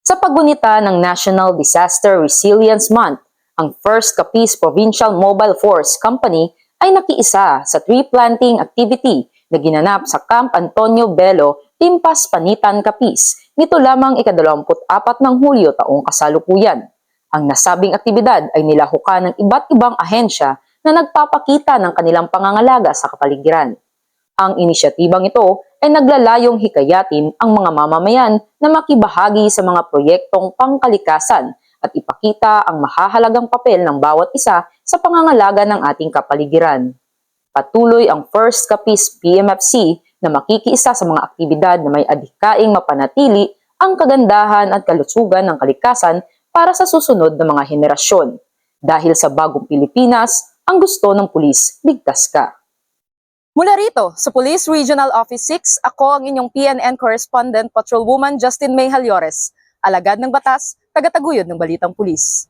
Sa paggunita ng National Disaster Resilience Month, ang First Capiz Provincial Mobile Force Company ay nakiisa sa tree planting activity na ginanap sa Camp Antonio Bello, Timpas, Panitan, Capiz, nito lamang ika-24 ng Hulyo taong kasalukuyan. Ang nasabing aktibidad ay nilahukan ng iba't ibang ahensya na nagpapakita ng kanilang pangangalaga sa kapaligiran. Ang inisyatibang ito ay naglalayong hikayatin ang mga mamamayan na makibahagi sa mga proyektong pangkalikasan at ipakita ang mahahalagang papel ng bawat isa sa pangangalaga ng ating kapaligiran. Patuloy ang First Capiz PMFC na makikiisa sa mga aktibidad na may adhikaing mapanatili ang kagandahan at kalusugan ng kalikasan para sa susunod na mga henerasyon. Dahil sa bagong Pilipinas, ang gusto ng pulis, ligtas ka. Mula rito, sa Police Regional Office 6, ako ang inyong PNN Correspondent Patrolwoman Justin May Halyores, alagad ng batas, tagataguyod ng Balitang Pulis.